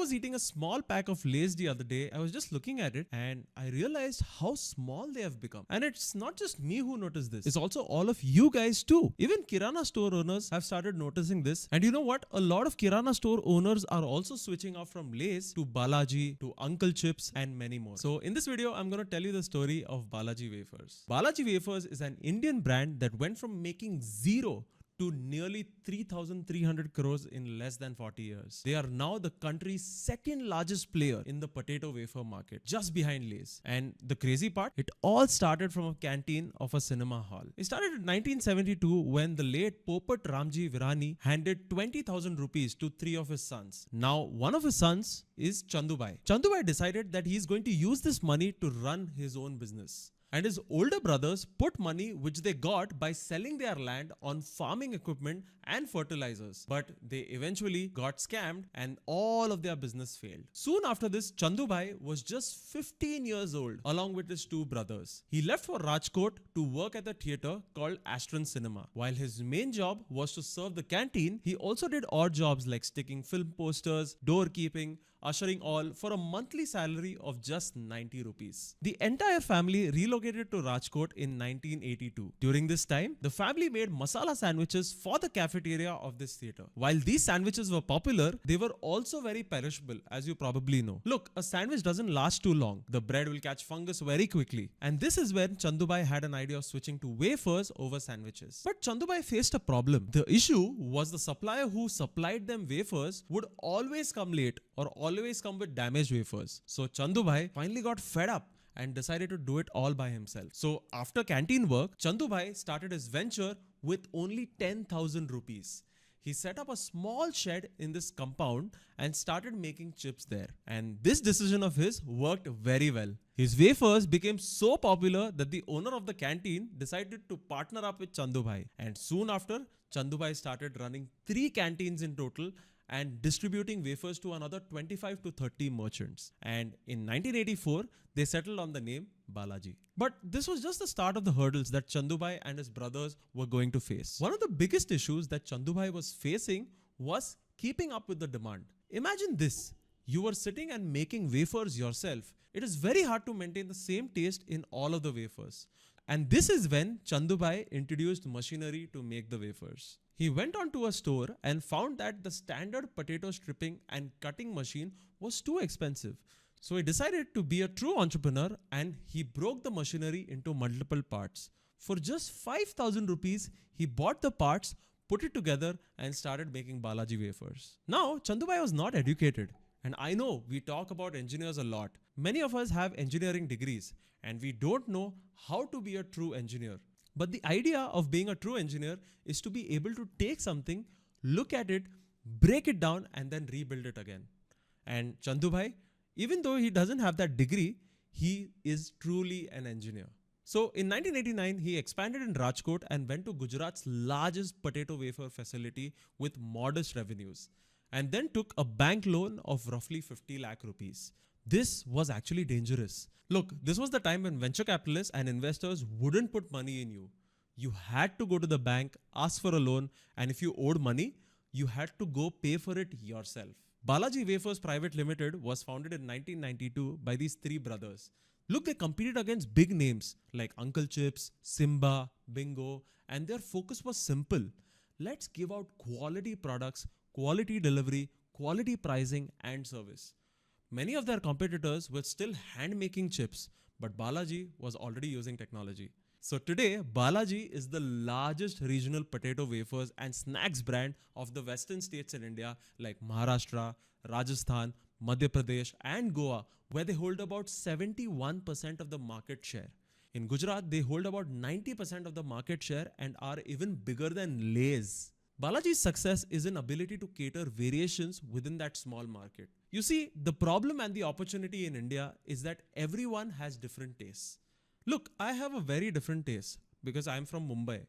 was eating a small pack of Lay's the other day, I was just looking at it and I realized how small they have become. And it's not just me who noticed this, it's also all of you guys too. Even Kirana store owners have started noticing this. And you know what? A lot of Kirana store owners are also switching off from Lay's to Balaji, to Uncle Chips and many more. So in this video, I'm going to tell you the story of Balaji Wafers. Balaji Wafers is an Indian brand that went from making zero to nearly 3,300 crores in less than 40 years. They are now the country's second largest player in the potato wafer market, just behind Lay's. And the crazy part, it all started from a canteen of a cinema hall. It started in 1972 when the late Popat Ramji Virani handed 20,000 rupees to three of his sons. Now, one of his sons is Chandubai. Chandubai decided that he is going to use this money to run his own business. And his older brothers put money which they got by selling their land on farming equipment and fertilizers. But they eventually got scammed and all of their business failed. Soon after this, Chandubai was just 15 years old along with his two brothers. He left for Rajkot to work at a theatre called Astron Cinema. While his main job was to serve the canteen, he also did odd jobs like sticking film posters, doorkeeping, ushering, all for a monthly salary of just 90 rupees. The entire family relocated to Rajkot in 1982. During this time, the family made masala sandwiches for the cafeteria of this theatre. While these sandwiches were popular, they were also very perishable, as you probably know. Look, a sandwich doesn't last too long. The bread will catch fungus very quickly. And this is when Chandubai had an idea of switching to wafers over sandwiches. But Chandubai faced a problem. The issue was the supplier who supplied them wafers would always come late or always come with damaged wafers. So Chandubai finally got fed up and decided to do it all by himself. So after canteen work, Chandubai started his venture with only 10,000 rupees. He set up a small shed in this compound and started making chips there. And this decision of his worked very well. His wafers became so popular that the owner of the canteen decided to partner up with Chandubai. And soon after, Chandubai started running 3 canteens in total and distributing wafers to another 25 to 30 merchants. And in 1984, they settled on the name Balaji. But this was just the start of the hurdles that Chandubai and his brothers were going to face. One of the biggest issues that Chandubai was facing was keeping up with the demand. Imagine this. You were sitting and making wafers yourself. It is very hard to maintain the same taste in all of the wafers. And this is when Chandubai introduced machinery to make the wafers. He went on to a store and found that the standard potato stripping and cutting machine was too expensive. So he decided to be a true entrepreneur and he broke the machinery into multiple parts. For just 5,000 rupees, he bought the parts, put it together and started making Balaji wafers. Now, Chandubai was not educated. And I know we talk about engineers a lot. Many of us have engineering degrees and we don't know how to be a true engineer. But the idea of being a true engineer is to be able to take something, look at it, break it down and then rebuild it again. And Chandubai, even though he doesn't have that degree, he is truly an engineer. So in 1989, he expanded in Rajkot and went to Gujarat's largest potato wafer facility with modest revenues. And then took a bank loan of roughly 50 lakh rupees. This was actually dangerous. Look, this was the time when venture capitalists and investors wouldn't put money in you. You had to go to the bank, ask for a loan, and if you owed money, you had to go pay for it yourself. Balaji Wafers Private Limited was founded in 1992 by these 3 brothers. Look, they competed against big names like Uncle Chips, Simba, Bingo, and their focus was simple. Let's give out quality products, quality delivery, quality pricing, and service. Many of their competitors were still hand-making chips, but Balaji was already using technology. So today, Balaji is the largest regional potato wafers and snacks brand of the western states in India like Maharashtra, Rajasthan, Madhya Pradesh and Goa, where they hold about 71% of the market share. In Gujarat, they hold about 90% of the market share and are even bigger than Lay's. Balaji's success is in ability to cater variations within that small market. You see, the problem and the opportunity in India is that everyone has different tastes. Look, I have a very different taste because I'm from Mumbai.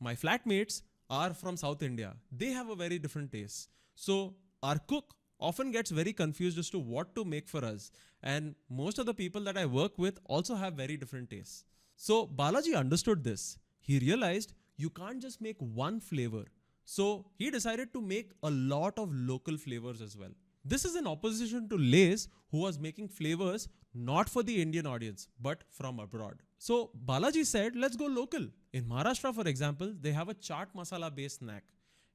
My flatmates are from South India. They have a very different taste. So our cook often gets very confused as to what to make for us. And most of the people that I work with also have very different tastes. So Balaji understood this. He realized you can't just make one flavor. So he decided to make a lot of local flavors as well. This is in opposition to Lay's, who was making flavors not for the Indian audience, but from abroad. So Balaji said, let's go local. In Maharashtra, for example, they have a chaat masala based snack.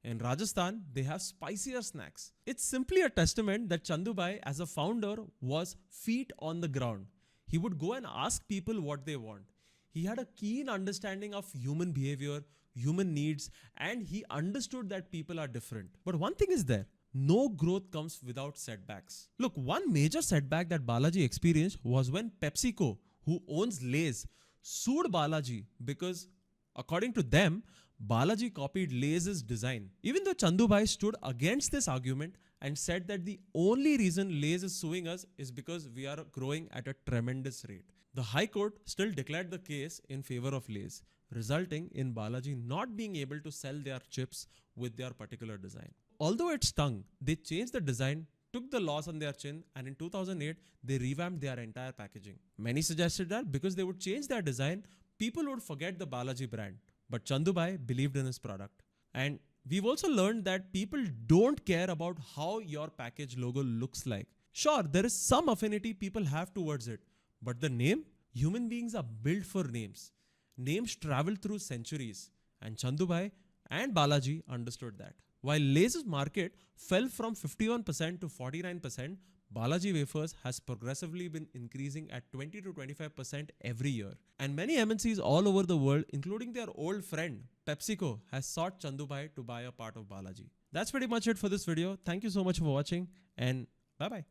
In Rajasthan, they have spicier snacks. It's simply a testament that Chandubai, as a founder, was feet on the ground. He would go and ask people what they want. He had a keen understanding of human behavior, human needs, and he understood that people are different. But one thing is there. No growth comes without setbacks. Look, one major setback that Balaji experienced was when PepsiCo, who owns Lay's, sued Balaji because, according to them, Balaji copied Lay's design. Even though Chandubai stood against this argument and said that the only reason Lay's is suing us is because we are growing at a tremendous rate. The High Court still declared the case in favor of Lay's, resulting in Balaji not being able to sell their chips with their particular design. Although it stung, they changed the design, took the loss on their chin, and in 2008, they revamped their entire packaging. Many suggested that because they would change their design, people would forget the Balaji brand. But Chandubai believed in his product. And we've also learned that people don't care about how your package logo looks like. Sure, there is some affinity people have towards it. But the name? Human beings are built for names. Names travel through centuries. And Chandubai and Balaji understood that. While Lay's market fell from 51% to 49%, Balaji Wafers has progressively been increasing at 20 to 25% every year. And many MNCs all over the world, including their old friend PepsiCo, has sought Chandubai to buy a part of Balaji. That's pretty much it for this video. Thank you so much for watching, and bye-bye.